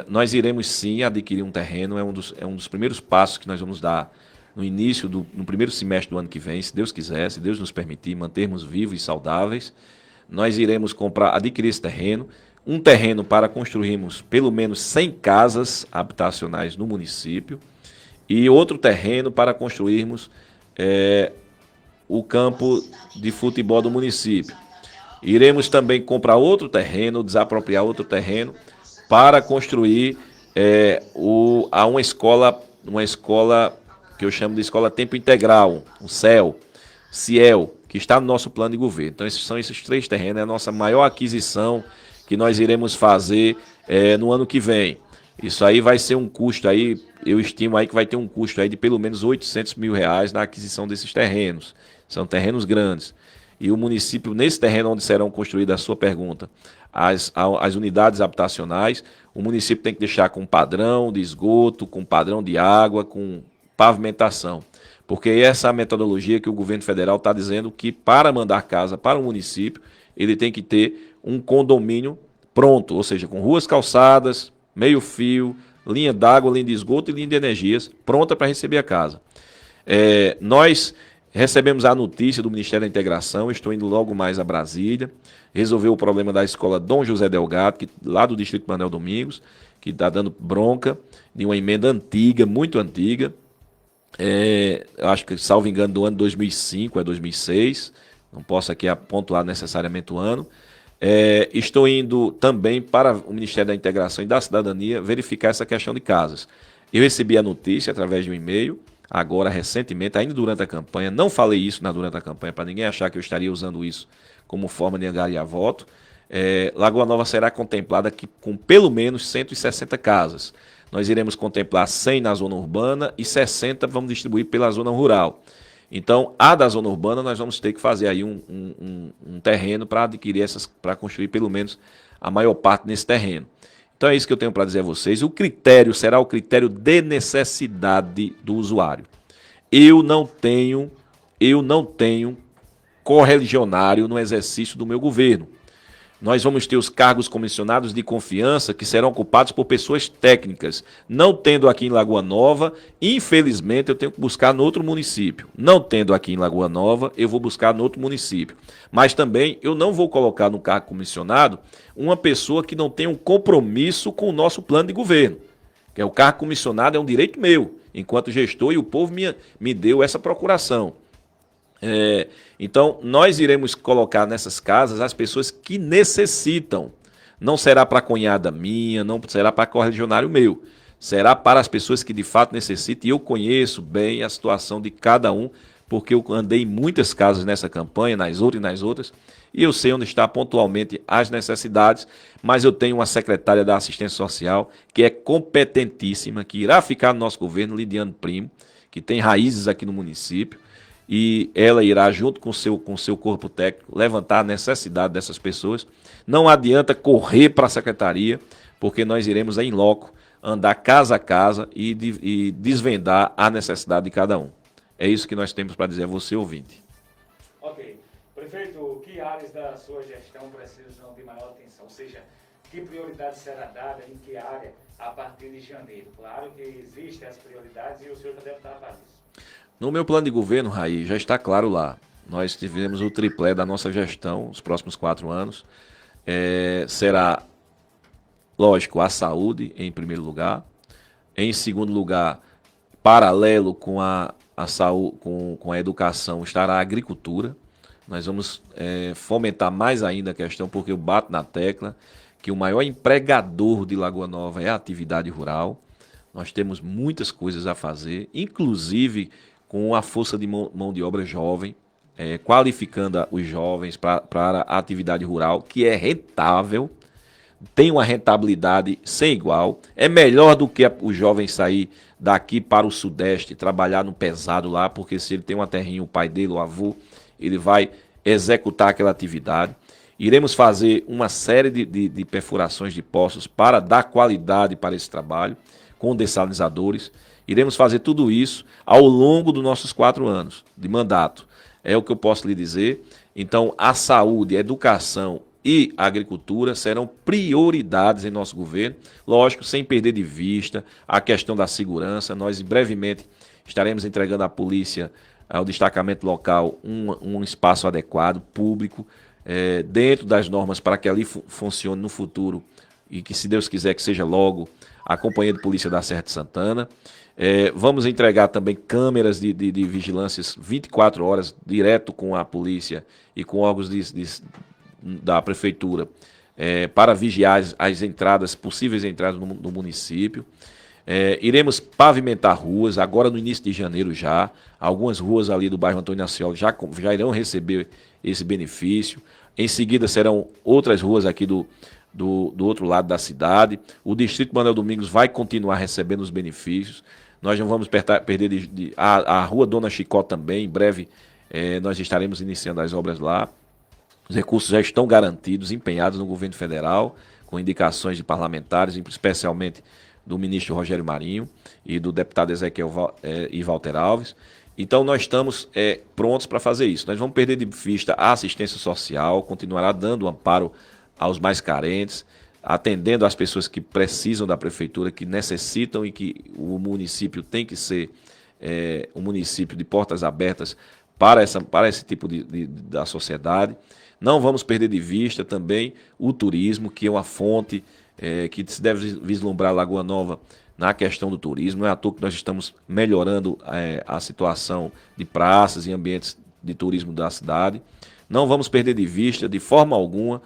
Nós iremos sim adquirir um terreno, é um dos primeiros passos que nós vamos dar no primeiro semestre do ano que vem, se Deus quiser, se Deus nos permitir mantermos vivos e saudáveis. Nós iremos adquirir esse terreno, um terreno para construirmos pelo menos 100 casas habitacionais no município e outro terreno para construirmos o campo de futebol do município. Iremos também comprar outro terreno, desapropriar outro terreno para construir uma escola que eu chamo de escola tempo integral, o CIEL, que está no nosso plano de governo. Então esses 3 terrenos, é a nossa maior aquisição que nós iremos fazer no ano que vem. Isso aí vai ser um custo aí, eu estimo aí que vai ter um custo aí de pelo menos R$800 mil na aquisição desses terrenos. São terrenos grandes. E o município, nesse terreno onde serão construídas, a sua pergunta, as unidades habitacionais, o município tem que deixar com padrão de esgoto, com padrão de água, com pavimentação. Porque essa é a metodologia que o governo federal está dizendo que para mandar casa para o município, ele tem que ter um condomínio pronto, ou seja, com ruas calçadas, meio fio, linha d'água, linha de esgoto e linha de energias, pronta para receber a casa. Nós recebemos a notícia do Ministério da Integração, estou indo logo mais a Brasília, resolver o problema da escola Dom José Delgado, lá do Distrito Manuel Domingos, que está dando bronca de uma emenda antiga, muito antiga, acho que, salvo engano, do ano 2005 a 2006, não posso aqui pontuar necessariamente o ano. Estou indo também para o Ministério da Integração e da Cidadania verificar essa questão de casas. Eu recebi a notícia através de um e-mail, agora recentemente, ainda durante a campanha, não falei isso durante a campanha para ninguém achar que eu estaria usando isso como forma de angariar voto. Lagoa Nova será contemplada aqui com pelo menos 160 casas. Nós iremos contemplar 100 na zona urbana e 60 vamos distribuir pela zona rural. Então, a da zona urbana, nós vamos ter que fazer aí um terreno para adquirir para construir pelo menos a maior parte nesse terreno. Então é isso que eu tenho para dizer a vocês. O critério será o critério de necessidade do usuário. Eu não tenho correligionário no exercício do meu governo. Nós vamos ter os cargos comissionados de confiança que serão ocupados por pessoas técnicas. Não tendo aqui em Lagoa Nova, infelizmente eu tenho que buscar no outro município. Não tendo aqui em Lagoa Nova, eu vou buscar no outro município. Mas também eu não vou colocar no cargo comissionado uma pessoa que não tem um compromisso com o nosso plano de governo. Que o cargo comissionado é um direito meu, enquanto gestor, e o povo me deu essa procuração. Então, nós iremos colocar nessas casas as pessoas que necessitam. Não será para cunhada minha, não será para correligionário meu. Será para as pessoas que de fato necessitam. E eu conheço bem a situação de cada um, porque eu andei em muitas casas nessa campanha, nas outras e nas outras, e eu sei onde está pontualmente as necessidades, mas eu tenho uma secretária da Assistência Social que é competentíssima, que irá ficar no nosso governo, Lidiane Primo, que tem raízes aqui no município, e ela irá, junto com o seu corpo técnico, levantar a necessidade dessas pessoas. Não adianta correr para a secretaria, porque nós iremos em loco, andar casa a casa e desvendar a necessidade de cada um. É isso que nós temos para dizer a você, ouvinte. Ok. Prefeito, que áreas da sua gestão precisam de maior atenção? Ou seja, que prioridade será dada em que área a partir de janeiro? Claro que existem as prioridades e o senhor já deve estar a par disso. No meu plano de governo, Raí, já está claro lá. Nós tivemos o triplé da nossa gestão, os próximos 4 anos. Será, lógico, a saúde em primeiro lugar. Em segundo lugar, paralelo com a saúde, com a educação, estará a agricultura. Nós vamos fomentar mais ainda a questão, porque eu bato na tecla que o maior empregador de Lagoa Nova é a atividade rural. Nós temos muitas coisas a fazer, inclusive com a força de mão de obra jovem, qualificando os jovens para a atividade rural, que é rentável, tem uma rentabilidade sem igual, é melhor do que o jovem sair daqui para o Sudeste, trabalhar no pesado lá, porque se ele tem uma terrinha, o pai dele, o avô, ele vai executar aquela atividade. Iremos fazer uma série de perfurações de poços para dar qualidade para esse trabalho, com dessalinizadores. Iremos fazer tudo isso ao longo dos nossos 4 anos de mandato. É o que eu posso lhe dizer. Então, a saúde, a educação e a agricultura serão prioridades em nosso governo. Lógico, sem perder de vista a questão da segurança. Nós, brevemente, estaremos entregando à polícia, ao destacamento local, um espaço adequado, público, dentro das normas para que ali funcione no futuro e que, se Deus quiser, que seja logo a Companhia de Polícia da Serra de Santana. Vamos entregar também câmeras de vigilâncias 24 horas, direto com a polícia e com órgãos da prefeitura, para vigiar as entradas, possíveis entradas no município. Iremos pavimentar ruas, agora no início de janeiro já. Algumas ruas ali do bairro Antônio Ascioli já irão receber esse benefício. Em seguida serão outras ruas aqui do outro lado da cidade. O Distrito Manuel Domingos vai continuar recebendo os benefícios. Nós não vamos perder a Rua Dona Chicó também. Em breve nós estaremos iniciando as obras lá. Os recursos já estão garantidos, empenhados no governo federal, com indicações de parlamentares, especialmente do ministro Rogério Marinho e do deputado Ezequiel e Walter Alves. Então nós estamos prontos para fazer isso. Nós vamos perder de vista a assistência social, continuará dando amparo aos mais carentes, atendendo às pessoas que precisam da prefeitura, que necessitam, e que o município tem que ser um município de portas abertas para esse tipo da sociedade. Não vamos perder de vista também o turismo, que é uma fonte que se deve vislumbrar Lagoa Nova na questão do turismo. Não é à toa que nós estamos melhorando a situação de praças e ambientes de turismo da cidade. Não vamos perder de vista, de forma alguma,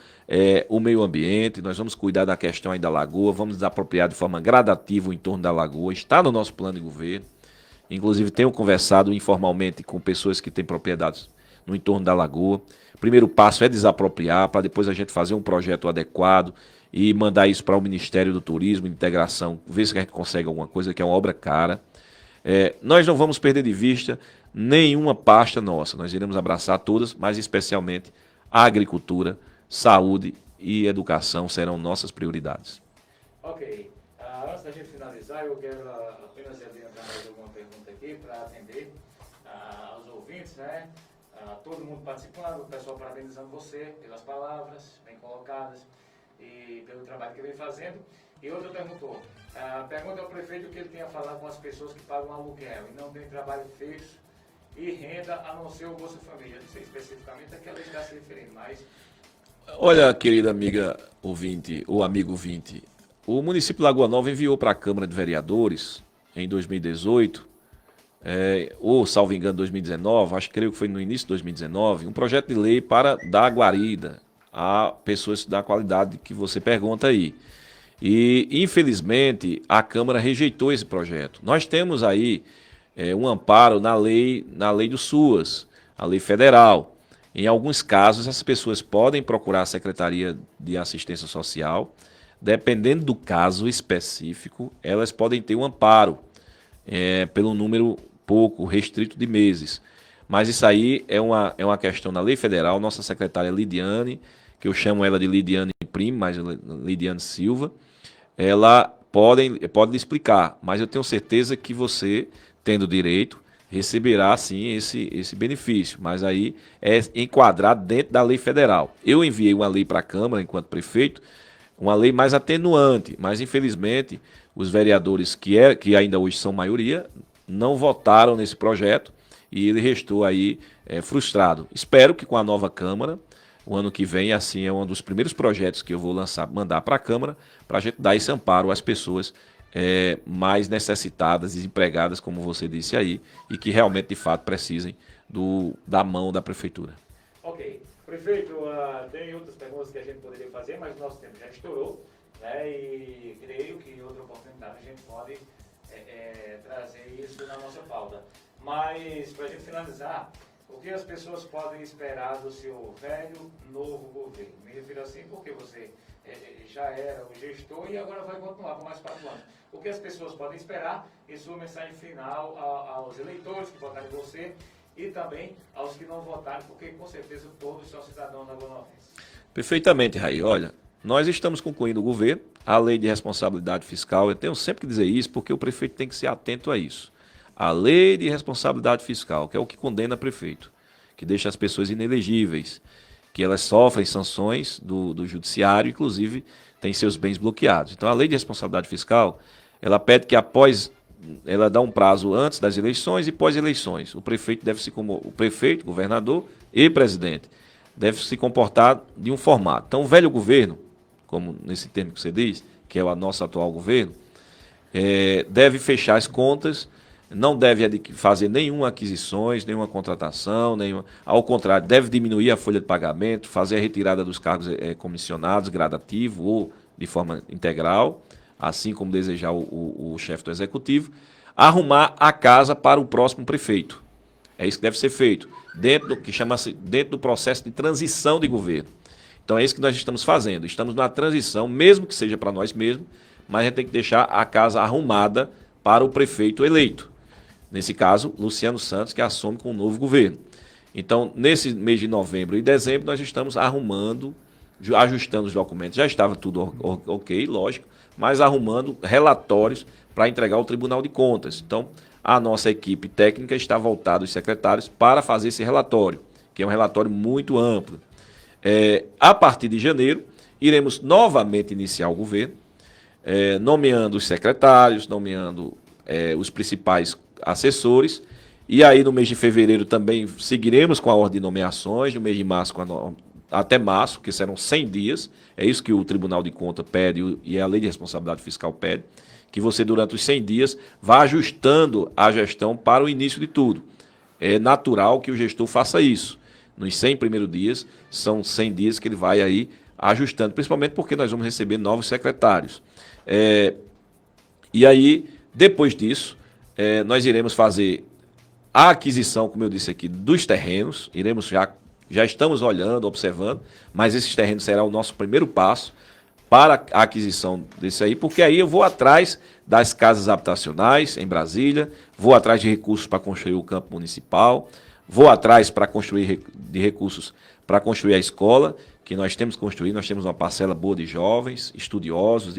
o meio ambiente. Nós vamos cuidar da questão aí da lagoa, vamos desapropriar de forma gradativa o entorno da lagoa. Está no nosso plano de governo. Inclusive, tenho conversado informalmente com pessoas que têm propriedades no entorno da lagoa. O primeiro passo é desapropriar, para depois a gente fazer um projeto adequado e mandar isso para o Ministério do Turismo, Integração, ver se a gente consegue alguma coisa, que é uma obra cara. Nós não vamos perder de vista nenhuma pasta nossa. Nós iremos abraçar todas, mas especialmente a agricultura, saúde e educação serão nossas prioridades. Ok. Antes da gente finalizar, eu quero apenas adiantar mais alguma pergunta aqui para atender aos ouvintes, né? Todo mundo participando, o pessoal parabenizando você pelas palavras bem colocadas e pelo trabalho que vem fazendo. E outra pergunta ao prefeito o que ele tem a falar com as pessoas que pagam aluguel e não tem trabalho fixo e renda, a não ser o Bolsa Família. Não sei especificamente a que ela está se referindo, mas... Olha, querida amiga ouvinte, ou amigo ouvinte, o município de Lagoa Nova enviou para a Câmara de Vereadores em 2018, ou salvo engano 2019, creio que foi no início de 2019, um projeto de lei para dar guarida a pessoas da qualidade que você pergunta aí. E, infelizmente, a Câmara rejeitou esse projeto. Nós temos aí um amparo na lei do SUAS, a lei federal. Em alguns casos, as pessoas podem procurar a Secretaria de Assistência Social. Dependendo do caso específico, elas podem ter um amparo pelo número pouco restrito de meses. Mas isso aí é uma questão na lei federal. Nossa secretária Lidiane, que eu chamo ela de Lidiane Primo, mas Lidiane Silva, ela pode lhe explicar, mas eu tenho certeza que você, tendo direito, receberá sim esse benefício, mas aí é enquadrado dentro da lei federal. Eu enviei uma lei para a Câmara, enquanto prefeito, uma lei mais atenuante, mas infelizmente os vereadores que ainda hoje são maioria não votaram nesse projeto e ele restou aí frustrado. Espero que com a nova Câmara, o ano que vem, assim, é um dos primeiros projetos que eu vou mandar para a Câmara, para a gente dar esse amparo às pessoas mais necessitadas, desempregadas, como você disse aí, e que realmente, de fato, precisem da mão da Prefeitura. Ok. Prefeito, tem outras perguntas que a gente poderia fazer, mas o nosso tempo já estourou, né? E creio que em outra oportunidade a gente pode trazer isso na nossa pauta. Mas, para a gente finalizar, O que as pessoas podem esperar do seu velho, novo governo? Me refiro assim porque você já era o gestor e agora vai continuar por mais 4 anos. O que as pessoas podem esperar e sua mensagem final aos eleitores que votaram em você e também aos que não votaram, porque com certeza todos são cidadãos lagonovenses. Perfeitamente, Raí. Olha, nós estamos concluindo o governo, a lei de responsabilidade fiscal, eu tenho sempre que dizer isso porque o prefeito tem que ser atento a isso. A lei de responsabilidade fiscal, que é o que condena prefeito, que deixa as pessoas inelegíveis, que elas sofrem sanções do judiciário, inclusive tem seus bens bloqueados. Então a lei de responsabilidade fiscal, ela pede que ela dá um prazo antes das eleições e pós-eleições. O prefeito o prefeito, governador e presidente deve se comportar de um formato. Então o velho governo, como nesse termo que você diz, que é o nosso atual governo, deve fechar as contas, não deve fazer nenhuma aquisições, nenhuma contratação, ao contrário, deve diminuir a folha de pagamento, fazer a retirada dos cargos comissionados, gradativo ou de forma integral, assim como desejar o chefe do executivo, arrumar a casa para o próximo prefeito. É isso que deve ser feito, dentro do processo de transição de governo. Então é isso que nós estamos fazendo, estamos na transição, mesmo que seja para nós mesmos, mas a gente tem que deixar a casa arrumada para o prefeito eleito. Nesse caso, Luciano Santos, que assume com o novo governo. Então, nesse mês de novembro e dezembro, nós estamos arrumando, ajustando os documentos. Já estava tudo ok, lógico, mas arrumando relatórios para entregar ao Tribunal de Contas. Então, a nossa equipe técnica está voltada, os secretários, para fazer esse relatório, que é um relatório muito amplo. A partir de janeiro, iremos novamente iniciar o governo, nomeando os secretários, nomeando os principais assessores, e aí no mês de fevereiro também seguiremos com a ordem de nomeações, no mês de março até março, que serão 100 dias, é isso que o Tribunal de Contas pede e a Lei de Responsabilidade Fiscal pede, que você durante os 100 dias vá ajustando a gestão para o início de tudo. É natural que o gestor faça isso. Nos 100 primeiros dias, são 100 dias que ele vai aí ajustando, principalmente porque nós vamos receber novos secretários. E aí, depois disso, nós iremos fazer a aquisição, como eu disse aqui, dos terrenos, já estamos olhando, observando, mas esses terrenos será o nosso primeiro passo para a aquisição desse aí, porque aí eu vou atrás das casas habitacionais em Brasília, vou atrás de recursos para construir o campo municipal, vou atrás de recursos para construir a escola, que nós temos que construir, nós temos uma parcela boa de jovens, estudiosos,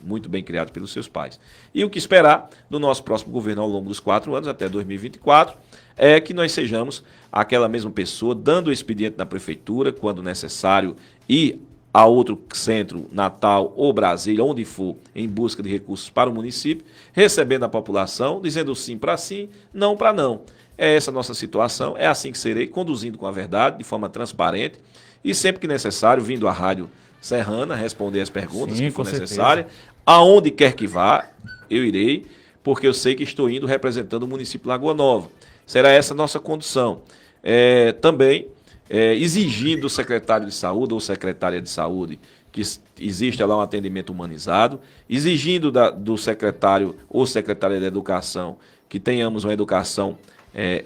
muito bem criados pelos seus pais. E o que esperar do nosso próximo governo ao longo dos 4 anos, até 2024, é que nós sejamos aquela mesma pessoa, dando o expediente na prefeitura, quando necessário, e a outro centro, Natal ou Brasília, onde for, em busca de recursos para o município, recebendo a população, dizendo sim para sim, não para não. É essa a nossa situação, é assim que serei, conduzindo com a verdade, de forma transparente, e sempre que necessário, vindo à Rádio Serrana, responder as perguntas que for necessárias. Aonde quer que vá, eu irei, porque eu sei que estou indo representando o município de Lagoa Nova. Será essa a nossa condução. Também exigindo do secretário de saúde ou secretária de saúde que exista lá um atendimento humanizado, exigindo do secretário ou secretária de educação que tenhamos uma educação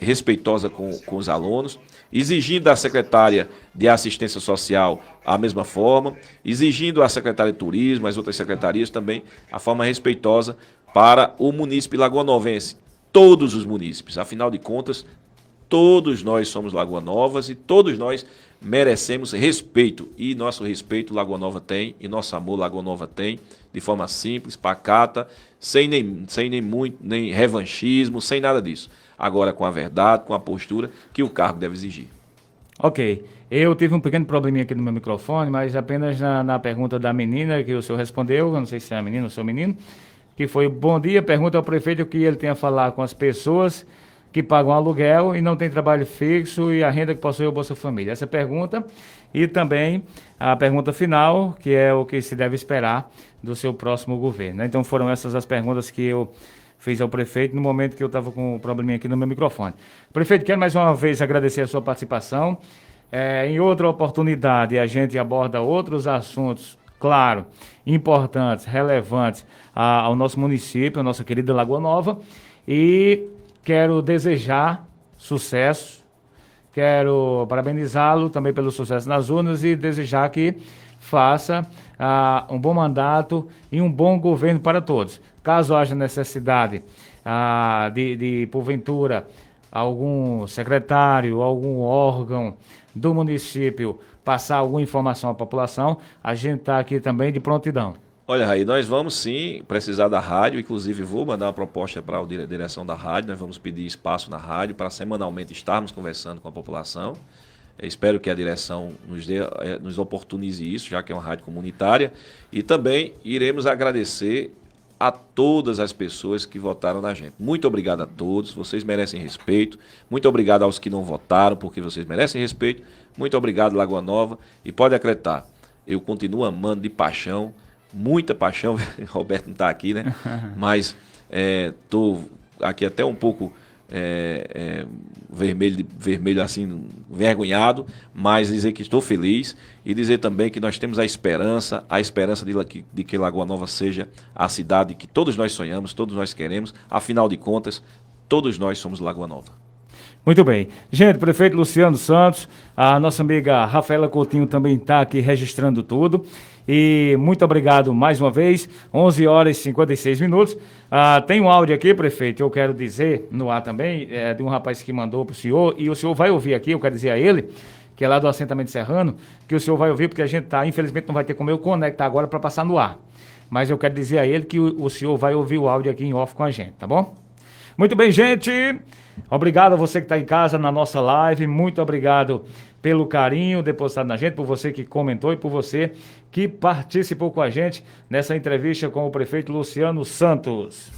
respeitosa com os alunos, exigindo da secretária de assistência social a mesma forma, exigindo à secretária de turismo, as outras secretarias também, a forma respeitosa para o munícipe lagoanovense, todos os munícipes, afinal de contas, todos nós somos lagoanovas e todos nós merecemos respeito, e nosso respeito Lagoa Nova tem, e nosso amor Lagoa Nova tem, de forma simples, pacata, sem nem revanchismo, sem nada disso. Agora com a verdade, com a postura que o cargo deve exigir. Ok. Eu tive um pequeno probleminha aqui no meu microfone, mas apenas na pergunta da menina que o senhor respondeu, eu não sei se é a menina ou se é o menino, que foi: bom dia, pergunta ao prefeito o que ele tem a falar com as pessoas que pagam aluguel e não tem trabalho fixo e a renda que possui o Bolsa Família. Essa pergunta, e também a pergunta final, que é o que se deve esperar do seu próximo governo. Então foram essas as perguntas que eu fiz ao prefeito no momento que eu estava com um probleminha aqui no meu microfone. Prefeito, quero mais uma vez agradecer a sua participação. Em outra oportunidade a gente aborda outros assuntos, claro, importantes, relevantes ao nosso município, a nossa querida Lagoa Nova, e quero desejar sucesso Quero parabenizá-lo também pelo sucesso nas urnas e desejar que faça um bom mandato e um bom governo para todos. Caso haja necessidade de porventura, algum secretário, algum órgão do município passar alguma informação à população, a gente está aqui também de prontidão. Olha, Raí, nós vamos sim precisar da rádio, inclusive vou mandar uma proposta para a direção da rádio, nós vamos pedir espaço na rádio para semanalmente estarmos conversando com a população. Eu espero que a direção nos oportunize isso, já que é uma rádio comunitária, e também iremos agradecer a todas as pessoas que votaram na gente. Muito obrigado a todos, vocês merecem respeito. Muito obrigado aos que não votaram, porque vocês merecem respeito. Muito obrigado, Lagoa Nova, e pode acreditar, eu continuo amando de paixão, muita paixão. Roberto não está aqui, né? Mas estou aqui até um pouco vermelho assim, envergonhado, mas dizer que estou feliz e dizer também que nós temos a esperança de que Lagoa Nova seja a cidade que todos nós sonhamos, todos nós queremos. Afinal de contas, todos nós somos Lagoa Nova. Muito bem. Gente, prefeito Luciano Santos, a nossa amiga Rafaela Coutinho também está aqui registrando tudo. E muito obrigado mais uma vez, 11 horas e 56 minutos. Tem um áudio aqui, prefeito, eu quero dizer no ar também, de um rapaz que mandou para o senhor, e o senhor vai ouvir aqui, eu quero dizer a ele, que é lá do assentamento serrano, que o senhor vai ouvir, porque a gente infelizmente não vai ter como eu conectar agora para passar no ar. Mas eu quero dizer a ele que o senhor vai ouvir o áudio aqui em off com a gente, tá bom? Muito bem, gente. Obrigado a você que está em casa na nossa live. Muito obrigado pelo carinho depositado na gente, por você que comentou e por você que participou com a gente nessa entrevista com o prefeito Luciano Santos.